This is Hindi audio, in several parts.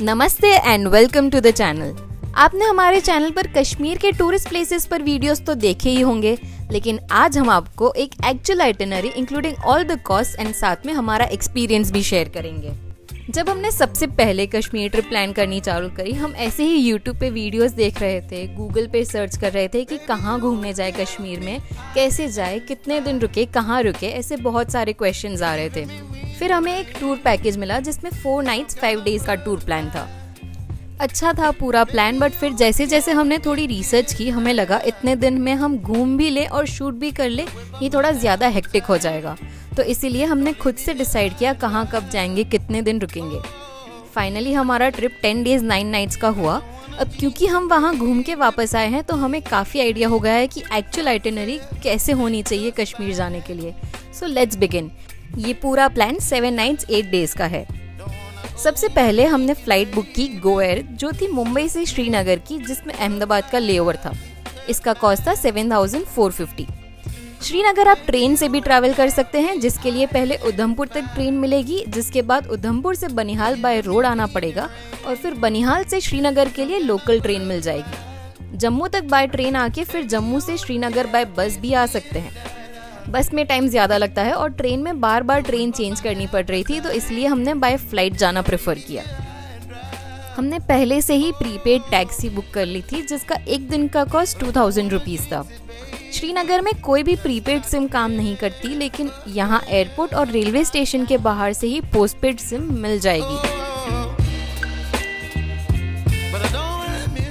नमस्ते and welcome to the channel. आपने हमारे चैनल पर कश्मीर के टूरिस्ट प्लेसेस पर वीडियोस तो देखे ही होंगे, लेकिन आज हम आपको एक actual itinerary including all the cost and साथ में हमारा एक्सपीरियंस भी शेयर करेंगे। जब हमने सबसे पहले कश्मीर ट्रिप प्लान करनी चालू करी, हम ऐसे ही यूट्यूब पे वीडियोस देख रहे थे, गूगल पे सर्च कर रहे थे कि कहाँ घूमने जाए कश्मीर में, कैसे जाए, कितने दिन रुके, कहाँ रुके, ऐसे बहुत सारे क्वेश्चंस आ रहे थे। फिर हमें एक टूर पैकेज मिला जिसमें 4 नाइट्स 5 डेज का टूर प्लान था। अच्छा था पूरा प्लान, बट फिर जैसे जैसे हमने थोड़ी रिसर्च की, हमें लगा इतने दिन में हम घूम भी ले और शूट भी कर ले, ये थोड़ा ज़्यादा हेक्टिक हो जाएगा। तो इसीलिए हमने खुद से डिसाइड किया कहाँ कब जाएंगे, कितने दिन रुकेंगे। फाइनली हमारा ट्रिप 10 डेज 9 नाइट्स का हुआ। अब क्योंकि हम वहाँ घूम के वापस आए हैं तो हमें काफ़ी आइडिया हो गया है कि एक्चुअल आइटिनरी कैसे होनी चाहिए कश्मीर जाने के लिए। So let's begin. ये पूरा प्लान 7 नाइट्स 8 डेज का है। सबसे पहले हमने फ्लाइट बुक की गो एयर, जो थी मुंबई से श्रीनगर की, जिसमें अहमदाबाद का लेओवर था। इसका कॉस्ट था 7450। श्रीनगर आप ट्रेन से भी ट्रैवल कर सकते हैं, जिसके लिए पहले उधमपुर तक ट्रेन मिलेगी, जिसके बाद उधमपुर से बनिहाल बाय रोड आना पड़ेगा और फिर बनिहाल से श्रीनगर के लिए लोकल ट्रेन मिल जाएगी। जम्मू तक बाय ट्रेन आके फिर जम्मू से श्रीनगर बाय बस भी आ सकते हैं। बस में टाइम ज़्यादा लगता है और ट्रेन में बार बार ट्रेन चेंज करनी पड़ रही थी, तो इसलिए हमने बाय फ्लाइट जाना प्रेफर किया। हमने पहले से ही प्रीपेड टैक्सी बुक कर ली थी, जिसका एक दिन का कॉस्ट 2000 रुपीज़ था। श्रीनगर में कोई भी प्रीपेड सिम काम नहीं करती, लेकिन यहाँ एयरपोर्ट और रेलवे स्टेशन के बाहर से ही पोस्टपेड सिम मिल जाएगी।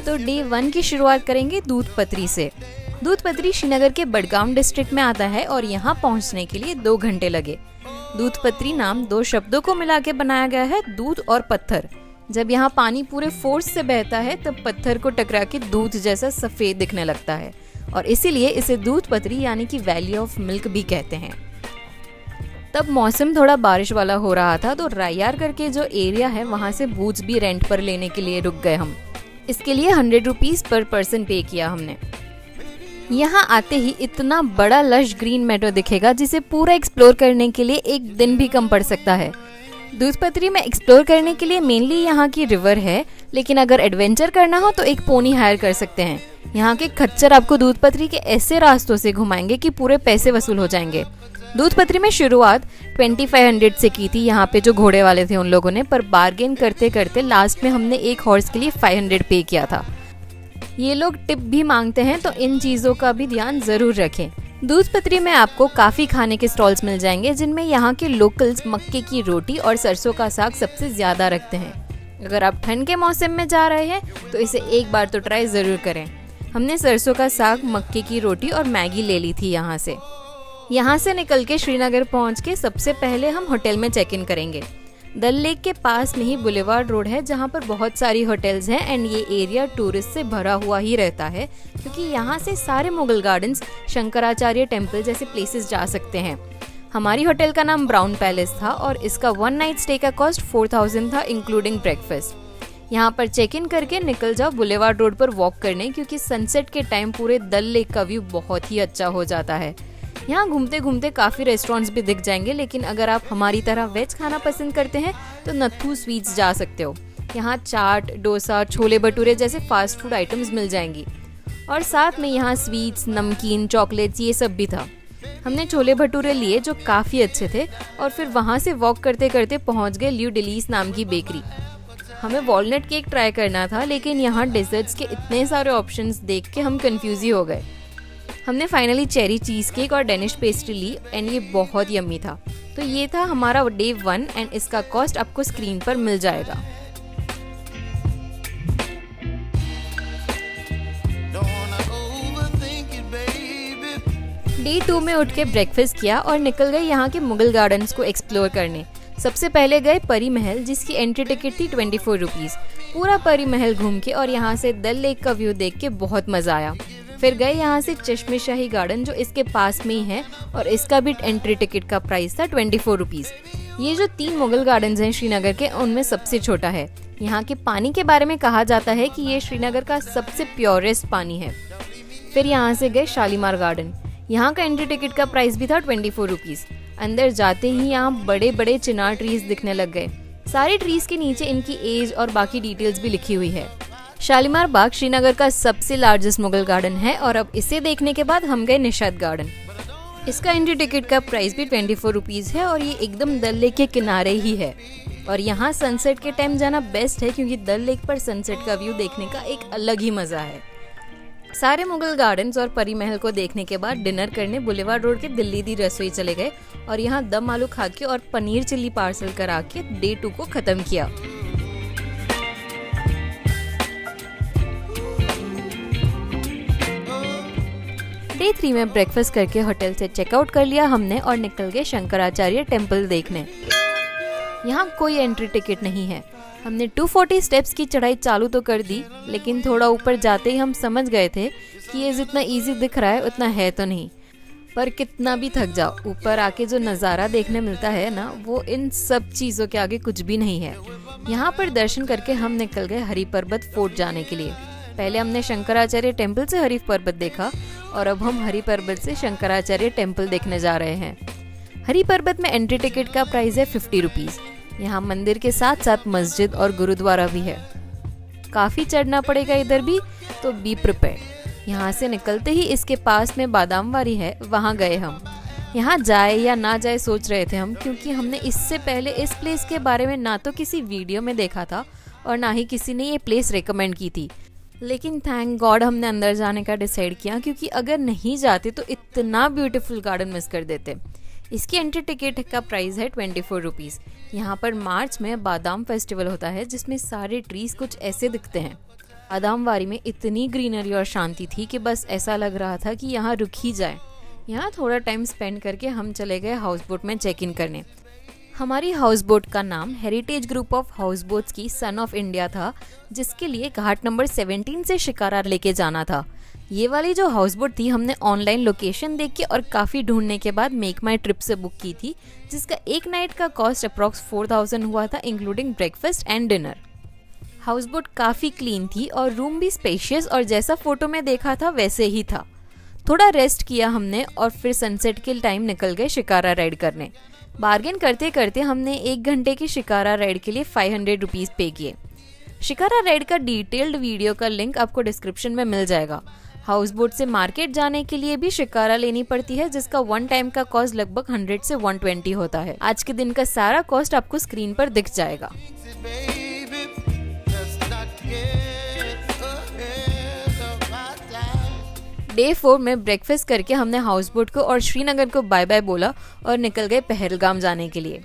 तो डे 1 की शुरुआत करेंगे दूध पत्री से। दूध पत्री श्रीनगर के बडगाम डिस्ट्रिक्ट में आता है और यहाँ पहुँचने के लिए 2 घंटे लगे। दूध पत्री नाम 2 शब्दों को मिला के बनाया गया है, दूध और पत्थर। जब यहाँ पानी पूरे फोर्स से बहता है तब पत्थर को टकरा के दूध जैसा सफेद दिखने लगता है और इसीलिए इसे दूध पत्री यानी कि वैली ऑफ मिल्क भी कहते हैं। तब मौसम थोड़ा बारिश वाला हो रहा था, तो रायार करके जो एरिया है वहाँ से बूट्स भी रेंट पर लेने के लिए रुक गए हम। इसके लिए 100 रुपीज़ पर पर्सन पे किया हमने। यहाँ आते ही इतना बड़ा लश ग्रीन मेडो दिखेगा, जिसे पूरा एक्सप्लोर करने के लिए एक दिन भी कम पड़ सकता है। दूध पत्री में एक्सप्लोर करने के लिए मेनली यहाँ की रिवर है, लेकिन अगर एडवेंचर करना हो तो एक पोनी हायर कर सकते हैं। यहाँ के खच्चर आपको दूध पत्री के ऐसे रास्तों से घुमाएंगे कि पूरे पैसे वसूल हो जाएंगे। दूध पत्री में शुरुआत 2500 से की थी यहाँ पे जो घोड़े वाले थे उन लोगों ने, पर बार्गेन करते करते लास्ट में हमने एक हॉर्स के लिए 500 पे किया था। ये लोग टिप भी मांगते हैं, तो इन चीज़ों का भी ध्यान ज़रूर रखें। दूध पत्री में आपको काफ़ी खाने के स्टॉल्स मिल जाएंगे, जिनमें यहाँ के लोकल्स मक्के की रोटी और सरसों का साग सबसे ज़्यादा रखते हैं। अगर आप ठंड के मौसम में जा रहे हैं तो इसे एक बार तो ट्राई ज़रूर करें। हमने सरसों का साग, मक्के की रोटी और मैगी ले ली थी यहाँ से। यहाँ से निकल के श्रीनगर पहुँच के सबसे पहले हम होटल में चेक इन करेंगे। डल लेक के पास में ही बुलेवार्ड रोड है, जहाँ पर बहुत सारी होटल्स हैं एंड ये एरिया टूरिस्ट से भरा हुआ ही रहता है, क्योंकि यहाँ से सारे मुगल गार्डन्स, शंकराचार्य टेम्पल जैसे प्लेसेस जा सकते हैं। हमारी होटल का नाम ब्राउन पैलेस था और इसका 1 नाइट स्टे का कॉस्ट 4000 था इंक्लूडिंग ब्रेकफास्ट। यहाँ पर चेक इन करके निकल जाओ बुलेवार्ड रोड पर वॉक करने, क्योंकि सनसेट के टाइम पूरे डल लेक का व्यू बहुत ही अच्छा हो जाता है। यहाँ घूमते घूमते काफ़ी रेस्टोरेंट्स भी दिख जाएंगे, लेकिन अगर आप हमारी तरह वेज खाना पसंद करते हैं तो नथू स्वीट्स जा सकते हो। यहाँ चाट, डोसा, छोले भटूरे जैसे फास्ट फूड आइटम्स मिल जाएंगी और साथ में यहाँ स्वीट्स, नमकीन, चॉकलेट्स ये सब भी था। हमने छोले भटूरे लिए जो काफ़ी अच्छे थे और फिर वहाँ से वॉक करते करते पहुँच गए ल्यू डिलीस नाम की बेकरी। हमें वॉलनट केक ट्राई करना था, लेकिन यहाँ डेजर्ट्स के इतने सारे ऑप्शंस देख के हम कंफ्यूज ही हो गए। हमने फाइनली चेरी चीज़ केक और डेनिश पेस्ट्री ली एंड ये बहुत यम्मी था। तो ये था हमारा डे 1 एंड इसका कॉस्ट आपको स्क्रीन पर मिल जाएगा। डे 2 में उठ के ब्रेकफास्ट किया और निकल गए यहाँ के मुगल गार्डन्स को एक्सप्लोर करने। सबसे पहले गए परी महल, जिसकी एंट्री टिकट थी 24 रुपीज़। पूरा परी महल घूम के और यहाँ से डल लेक का व्यू देख के बहुत मज़ा आया। फिर गए यहाँ से चश्मे शाही गार्डन, जो इसके पास में ही है और इसका भी एंट्री टिकट का प्राइस था 24 रुपीज़। ये जो 3 मुगल गार्डन्स हैं श्रीनगर के, उनमें सबसे छोटा है। यहाँ के पानी के बारे में कहा जाता है कि ये श्रीनगर का सबसे प्योरेस्ट पानी है। फिर यहाँ से गए शालीमार गार्डन। यहाँ का एंट्री टिकट का प्राइस भी था 24 रुपीज़। अंदर जाते ही यहाँ बड़े बड़े चिनार ट्रीज दिखने लग गए। सारे ट्रीज के नीचे इनकी एज और बाकी डिटेल्स भी लिखी हुई है। शालीमार बाग श्रीनगर का सबसे लार्जेस्ट मुगल गार्डन है और अब इसे देखने के बाद हम गए निशात गार्डन। इसका एंट्री टिकट का प्राइस भी 24 रुपीज़ है और ये एकदम डल लेक के किनारे ही है। और यहाँ सनसेट के टाइम जाना बेस्ट है क्योंकि डल लेक पर सनसेट का व्यू देखने का एक अलग ही मज़ा है। सारे मुगल गार्डन्स और परी महल को देखने के बाद डिनर करने बुलेवार्ड रोड के दिल्ली दी रसोई चले गए और यहाँ दम आलू खा के और पनीर चिल्ली पार्सल करा के डे 2 को ख़त्म किया। डे 3 में ब्रेकफास्ट करके होटल से चेकआउट कर लिया हमने और निकल गए शंकराचार्य टेम्पल देखने। यहाँ कोई एंट्री टिकट नहीं है। हमने 240 स्टेप्स की चढ़ाई चालू तो कर दी, लेकिन थोड़ा ऊपर जाते ही हम समझ गए थे कि ये जितना इजी दिख रहा है उतना है तो नहीं। पर कितना भी थक जाओ, ऊपर आके जो नज़ारा देखने मिलता है ना, वो इन सब चीज़ों के आगे कुछ भी नहीं है। यहाँ पर दर्शन करके हम निकल गए हरि पर्वत फोर्ट जाने के लिए। पहले हमने शंकराचार्य टेम्पल से हरि पर्वत देखा और अब हम हरि पर्वत से शंकराचार्य टेम्पल देखने जा रहे हैं। हरि पर्वत में एंट्री टिकट का प्राइस है 50 रुपीज़। यहाँ मंदिर के साथ साथ मस्जिद और गुरुद्वारा भी है। काफ़ी चढ़ना पड़ेगा इधर भी, तो बी प्रिपेयर्ड। यहाँ से निकलते ही इसके पास में बादामवारी है, वहाँ गए हम। यहाँ जाए या ना जाए सोच रहे थे हम, क्योंकि हमने इससे पहले इस प्लेस के बारे में ना तो किसी वीडियो में देखा था और ना ही किसी ने ये प्लेस रेकमेंड की थी। लेकिन थैंक गॉड हमने अंदर जाने का डिसाइड किया, क्योंकि अगर नहीं जाते तो इतना ब्यूटीफुल गार्डन मिस कर देते। इसकी एंट्री टिकट का प्राइस है 24 रुपीज़। यहाँ पर मार्च में बादाम फेस्टिवल होता है जिसमें सारे ट्रीज कुछ ऐसे दिखते हैं। बादामवारी में इतनी ग्रीनरी और शांति थी कि बस ऐसा लग रहा था कि यहाँ रुक ही जाए। यहाँ थोड़ा टाइम स्पेंड करके हम चले गए हाउस बोट में चेक इन करने। हमारी हाउस बोट का नाम heritage group of house boats की सन ऑफ इंडिया था, जिसके लिए घाट नंबर 17 से शिकारा लेके जाना था। ये वाली जो हाउस बोट थी हमने ऑनलाइन लोकेशन देख के और काफ़ी ढूंढने के बाद मेक माई ट्रिप से बुक की थी, जिसका एक नाइट का कॉस्ट अप्रॉक्स 4000 हुआ था, including breakfast and dinner. House boat काफ़ी क्लीन थी और रूम भी स्पेशियस और जैसा फोटो में देखा था वैसे ही था। थोड़ा रेस्ट किया हमने और फिर सनसेट के टाइम निकल गए शिकारा राइड करने। बार्गेन करते करते हमने 1 घंटे की शिकारा राइड के लिए 500 रुपीज़ पे किए। शिकारा राइड का डिटेल्ड वीडियो का लिंक आपको डिस्क्रिप्शन में मिल जाएगा। हाउस बोट से मार्केट जाने के लिए भी शिकारा लेनी पड़ती है, जिसका 1 टाइम का कॉस्ट लगभग 100 से 120 होता है। आज के दिन का सारा कॉस्ट आपको स्क्रीन पर दिख जाएगा। डे 4 में ब्रेकफास्ट करके हमने हाउस बोट को और श्रीनगर को बाय बाय बोला और निकल गए पहलगाम जाने के लिए।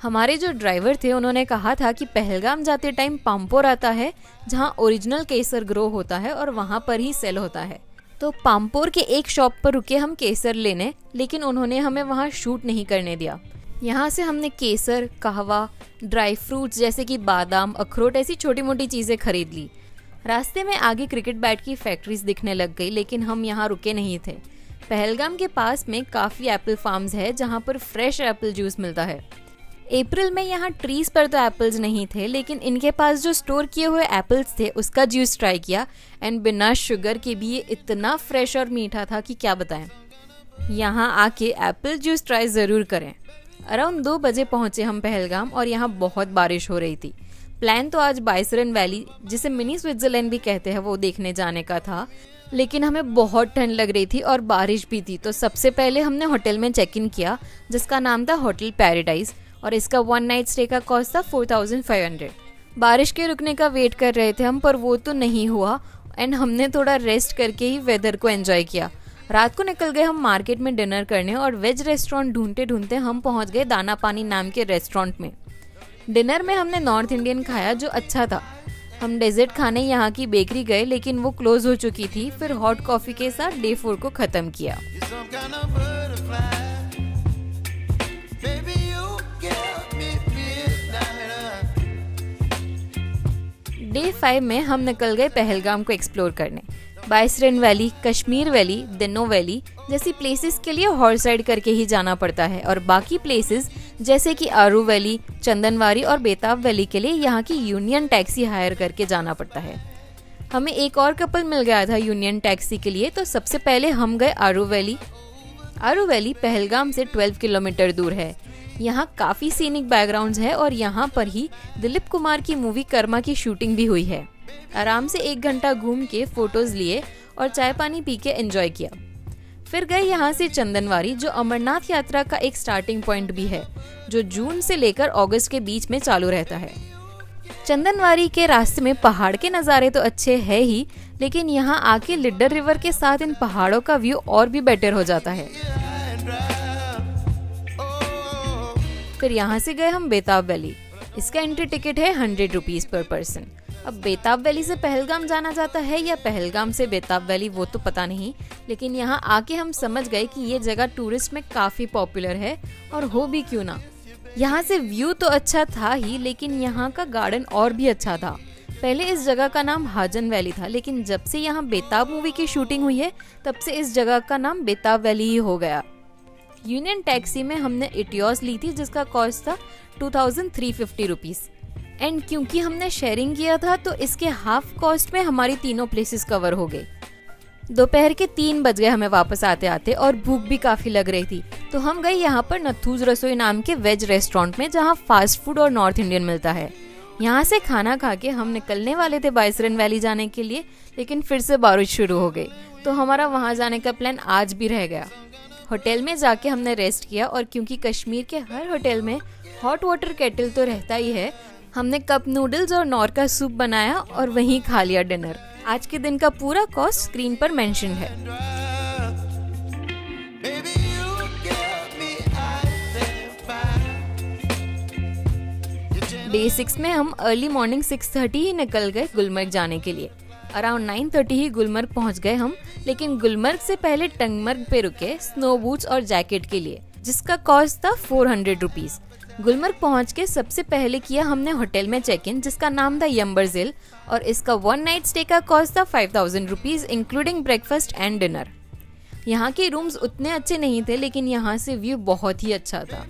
हमारे जो ड्राइवर थे उन्होंने कहा था कि पहलगाम जाते टाइम पाम्पोर आता है, जहां ओरिजिनल केसर ग्रो होता है और वहां पर ही सेल होता है। तो पाम्पोर के एक शॉप पर रुके हम केसर लेने, लेकिन उन्होंने हमें वहां शूट नहीं करने दिया। यहाँ से हमने केसर, कहवा, ड्राई फ्रूट्स जैसे कि बादाम, अखरोट ऐसी छोटी मोटी चीज़ें खरीद ली। रास्ते में आगे क्रिकेट बैट की फैक्ट्रीज दिखने लग गई, लेकिन हम यहाँ रुके नहीं थे। पहलगाम के पास में काफ़ी एप्पल फार्म्स है जहाँ पर फ्रेश एप्पल जूस मिलता है। अप्रैल में यहाँ ट्रीज पर तो एप्पल्स नहीं थे, लेकिन इनके पास जो स्टोर किए हुए एप्पल्स थे उसका जूस ट्राई किया एंड बिना शुगर के भी ये इतना फ्रेश और मीठा था कि क्या बताएं। यहाँ आके एप्पल जूस ट्राई ज़रूर करें। अराउंड 2 बजे पहुँचे हम पहलगाम और यहाँ बहुत बारिश हो रही थी। प्लान तो आज बाइसरन वैली, जिसे मिनी स्विट्जरलैंड भी कहते हैं, वो देखने जाने का था, लेकिन हमें बहुत ठंड लग रही थी और बारिश भी थी। तो सबसे पहले हमने होटल में चेक इन किया, जिसका नाम था होटल पैराडाइज, और इसका 1 नाइट स्टे का कॉस्ट था 4500। बारिश के रुकने का वेट कर रहे थे हम, पर वो तो नहीं हुआ एंड हमने थोड़ा रेस्ट करके ही वेदर को एंजॉय किया। रात को निकल गए हम मार्केट में डिनर करने और वेज रेस्टोरेंट ढूंढते ढूंढते हम पहुंच गए दाना पानी नाम के रेस्टोरेंट में। डिनर में हमने नॉर्थ इंडियन खाया जो अच्छा था। हम डेजर्ट खाने यहाँ की बेकरी गए, लेकिन वो क्लोज हो चुकी थी। फिर हॉट कॉफ़ी के साथ डे 4 को ख़त्म किया। डे 5 में हम निकल गए पहलगाम को एक्सप्लोर करने। बाइसरन वैली, कश्मीर वैली, दिनो वैली जैसी प्लेसेस के लिए हॉर्स राइड करके ही जाना पड़ता है, और बाकी प्लेसेस जैसे कि आरू वैली, चंदनवारी और बेताब वैली के लिए यहाँ की यूनियन टैक्सी हायर करके जाना पड़ता है। हमें एक और कपल मिल गया था यूनियन टैक्सी के लिए, तो सबसे पहले हम गए आरू वैली। आरू वैली पहलगाम से 12 किलोमीटर दूर है। यहाँ काफी सीनिक बैकग्राउंड्स है और यहाँ पर ही दिलीप कुमार की मूवी कर्मा की शूटिंग भी हुई है। आराम से 1 घंटा घूम के फोटोज लिए और चाय पानी पी के एंजॉय किया। फिर गए यहाँ से चंदनवारी, जो अमरनाथ यात्रा का एक स्टार्टिंग पॉइंट भी है, जो जून से लेकर अगस्त के बीच में चालू रहता है। चंदनवारी के रास्ते में पहाड़ के नज़ारे तो अच्छे है ही, लेकिन यहाँ आके लिड्डर रिवर के साथ इन पहाड़ों का व्यू और भी बेटर हो जाता है। फिर यहाँ से गए हम बेताब वैली। इसका एंट्री टिकट है 100 रुपीज पर पर्सन। अब बेताब वैली से पहलगाम जाना जाता है या पहलगाम से बेताब वैली वो तो पता नहीं, लेकिन यहाँ आके हम समझ गए कि ये जगह टूरिस्ट में काफी पॉपुलर है, और हो भी क्यों ना। यहाँ से व्यू तो अच्छा था ही, लेकिन यहाँ का गार्डन और भी अच्छा था। पहले इस जगह का नाम हाजन वैली था, लेकिन जब से यहाँ बेताब मूवी की शूटिंग हुई है तब से इस जगह का नाम बेताब वैली ही हो गया। यूनियन टैक्सी में हमने इटियोस ली थी, जिसका कॉस्ट था 2350 रुपीज, एंड क्योंकि हमने शेयरिंग किया था तो इसके हाफ कॉस्ट में हमारी तीनों प्लेसेस कवर हो गए। दोपहर के 3 बज गए हमें वापस आते आते, और भूख भी काफी लग रही थी, तो हम गए यहाँ पर नथूज रसोई नाम के वेज रेस्टोरेंट में, जहाँ फास्ट फूड और नॉर्थ इंडियन मिलता है। यहाँ से खाना खा के हम निकलने वाले थे बाइसरन वैली जाने के लिए, लेकिन फिर से बारिश शुरू हो गई, तो हमारा वहाँ जाने का प्लान आज भी रह गया। होटल में जाके हमने रेस्ट किया, और क्योंकि कश्मीर के हर होटल में हॉट वाटर केटल तो रहता ही है, हमने कप नूडल्स और नौर का सूप बनाया और वहीं खा लिया डिनर। आज के दिन का पूरा कॉस्ट स्क्रीन पर मेंशन है। डे 6 में हम अर्ली मॉर्निंग 6:30 ही निकल गए गुलमर्ग जाने के लिए। अराउंड 9:30 ही गुलमर्ग पहुंच गए हम, लेकिन गुलमर्ग से पहले टंगमर्ग पे रुके स्नो बूट्स और जैकेट के लिए, जिसका कॉस्ट था 400 रुपीज। गुलमर्ग पहुंच के सबसे पहले किया हमने होटल में चेक इन, जिसका नाम था यम्बरजिल, और इसका 1 नाइट स्टे का कॉस्ट था 5000 rupees including breakfast and dinner. यहाँ के रूम्स उतने अच्छे नहीं थे, लेकिन यहाँ से व्यू बहुत ही अच्छा था।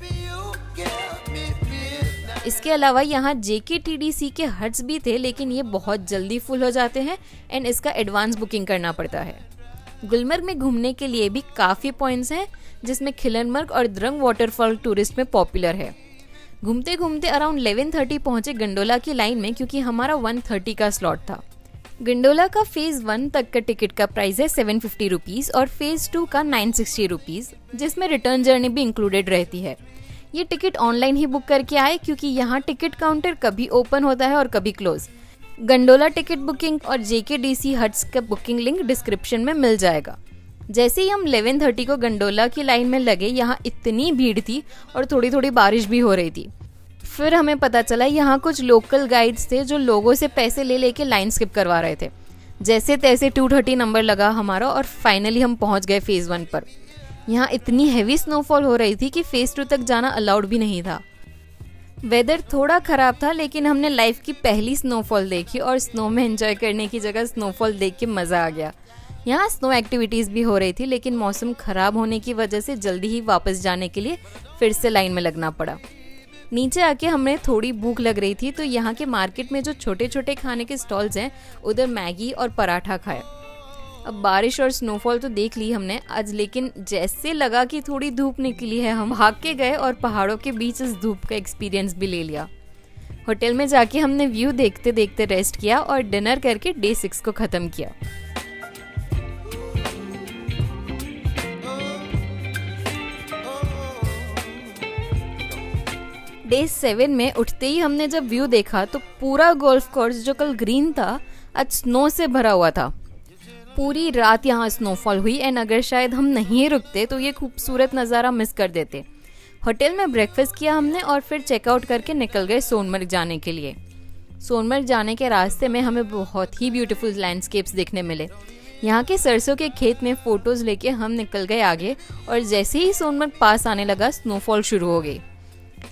इसके अलावा यहाँ JKTDC के हट्स भी थे, लेकिन ये बहुत जल्दी फुल हो जाते हैं एंड इसका एडवांस बुकिंग करना पड़ता है। गुलमर्ग में घूमने के लिए भी काफी पॉइंट्स हैं, जिसमें खिलनमर्ग और द्रंग वाटरफॉल टूरिस्ट में पॉपुलर है। घूमते घूमते अराउंड 11:30 पहुंचे गंडोला की लाइन में, क्योंकि हमारा 1:30 का स्लॉट था। गंडोला का फेज 1 तक का टिकट का प्राइस है 750 रुपीज और फेज 2 का 960 रुपीज, जिसमें रिटर्न जर्नी भी इंक्लूडेड रहती है। ये टिकट ऑनलाइन ही बुक करके आए, क्योंकि यहाँ टिकट काउंटर कभी ओपन होता है और कभी क्लोज। गंडोला टिकट बुकिंग और JKDC हट्स का बुकिंग लिंक डिस्क्रिप्शन में मिल जाएगा। जैसे ही हम 11:30 को गंडोला की लाइन में लगे, यहाँ इतनी भीड़ थी और थोड़ी थोड़ी बारिश भी हो रही थी। फिर हमें पता चला यहाँ कुछ लोकल गाइड्स थे जो लोगों से पैसे ले लेके लाइन स्किप करवा रहे थे। जैसे तैसे 2:30 नंबर लगा हमारा और फाइनली हम पहुंच गए फेज 1 पर। यहाँ इतनी हैवी स्नोफॉल हो रही थी कि फेज 2 तक जाना अलाउड भी नहीं था। वेदर थोड़ा खराब था, लेकिन हमने लाइफ की पहली स्नोफॉल देखी और स्नो में एंजॉय करने की जगह स्नोफॉल देख के मज़ा आ गया। यहाँ स्नो एक्टिविटीज़ भी हो रही थी, लेकिन मौसम खराब होने की वजह से जल्दी ही वापस जाने के लिए फिर से लाइन में लगना पड़ा। नीचे आके हमें थोड़ी भूख लग रही थी, तो यहाँ के मार्केट में जो छोटे छोटे खाने के स्टॉल्स हैं, उधर मैगी और पराठा खाया। अब बारिश और स्नोफॉल तो देख ली हमने आज, लेकिन जैसे लगा कि थोड़ी धूप निकली है, हम भाग के गए और पहाड़ों के बीच इस धूप का एक्सपीरियंस भी ले लिया। होटल में जाके हमने व्यू देखते देखते रेस्ट किया और डिनर करके डे 6 को ख़त्म किया। डे 7 में उठते ही हमने जब व्यू देखा तो पूरा गोल्फ कोर्स जो कल ग्रीन था आज स्नो से भरा हुआ था। पूरी रात यहाँ स्नोफॉल हुई एंड अगर शायद हम नहीं रुकते तो ये खूबसूरत नज़ारा मिस कर देते। होटल में ब्रेकफास्ट किया हमने और फिर चेकआउट करके निकल गए सोनमर्ग जाने के लिए। सोनमर्ग जाने के रास्ते में हमें बहुत ही ब्यूटीफुल लैंडस्केप्स देखने मिले। यहाँ के सरसों के खेत में फ़ोटोज़ लेके हम निकल गए आगे, और जैसे ही सोनमर्ग पास आने लगा स्नोफॉल शुरू हो गई।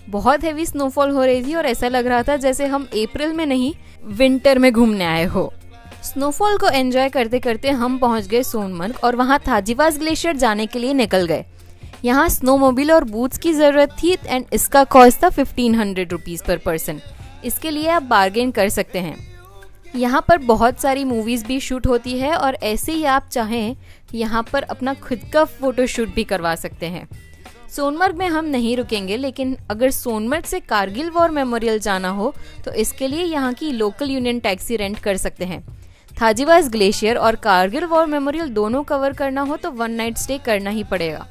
बहुत हैवी स्नोफॉल हो रही थी और ऐसा लग रहा था जैसे हम अप्रैल में नहीं विंटर में घूमने आए हो। स्नोफॉल को एंजॉय करते करते हम पहुंच गए सोनमर्ग और वहां थाजीवास ग्लेशियर जाने के लिए निकल गए। यहाँ स्नोमोबिल और बूट्स की ज़रूरत थी एंड इसका कॉस्ट था 1500 रुपीज़ पर पर्सन। इसके लिए आप बार्गेन कर सकते हैं। यहाँ पर बहुत सारी मूवीज़ भी शूट होती है और ऐसे ही आप चाहें यहाँ पर अपना खुद का फ़ोटो शूट भी करवा सकते हैं। सोनमर्ग में हम नहीं रुकेंगे, लेकिन अगर सोनमर्ग से कारगिल वॉर मेमोरियल जाना हो तो इसके लिए यहाँ की लोकल यूनियन टैक्सी रेंट कर सकते हैं। थाजीवास ग्लेशियर और कारगिल वॉर मेमोरियल दोनों कवर करना हो तो 1 नाइट स्टे करना ही पड़ेगा।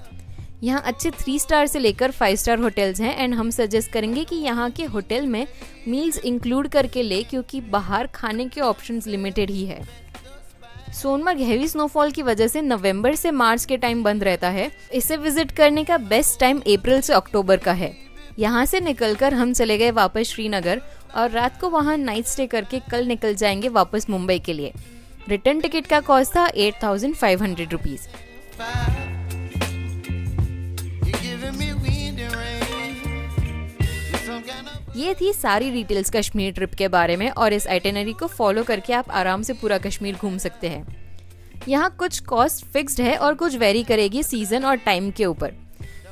यहाँ अच्छे 3 स्टार से लेकर 5 स्टार होटल्स हैं एंड हम सजेस्ट करेंगे कि यहाँ के होटल में मील्स इंक्लूड करके ले, क्योंकि बाहर खाने के ऑप्शंस लिमिटेड ही है। सोनमर्ग हेवी स्नोफॉल की वजह से नवंबर से मार्च के टाइम बंद रहता है। इसे विजिट करने का बेस्ट टाइम अप्रैल से अक्टूबर का है। यहाँ से निकलकर हम चले गए वापस श्रीनगर और रात को वहाँ नाइट स्टे करके कल निकल जाएंगे वापस मुंबई के लिए। रिटर्न टिकट का कॉस्ट था 8,500 रुपीज। ये थी सारी डिटेल्स कश्मीर ट्रिप के बारे में और इस आइटिनरी को फॉलो करके आप आराम से पूरा कश्मीर घूम सकते हैं। यहाँ कुछ कॉस्ट फिक्स्ड है और कुछ वेरी करेगी सीजन और टाइम के ऊपर।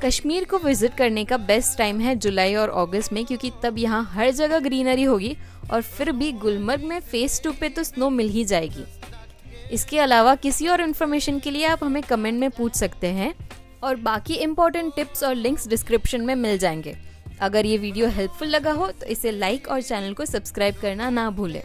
कश्मीर को विजिट करने का बेस्ट टाइम है जुलाई और अगस्त में, क्योंकि तब यहाँ हर जगह ग्रीनरी होगी और फिर भी गुलमर्ग में फेज 2 पे तो स्नो मिल ही जाएगी। इसके अलावा किसी और इन्फॉर्मेशन के लिए आप हमें कमेंट में पूछ सकते हैं और बाकी इंपॉर्टेंट टिप्स और लिंक्स डिस्क्रिप्शन में मिल जाएंगे। अगर ये वीडियो हेल्पफुल लगा हो तो इसे लाइक और चैनल को सब्सक्राइब करना ना भूलें।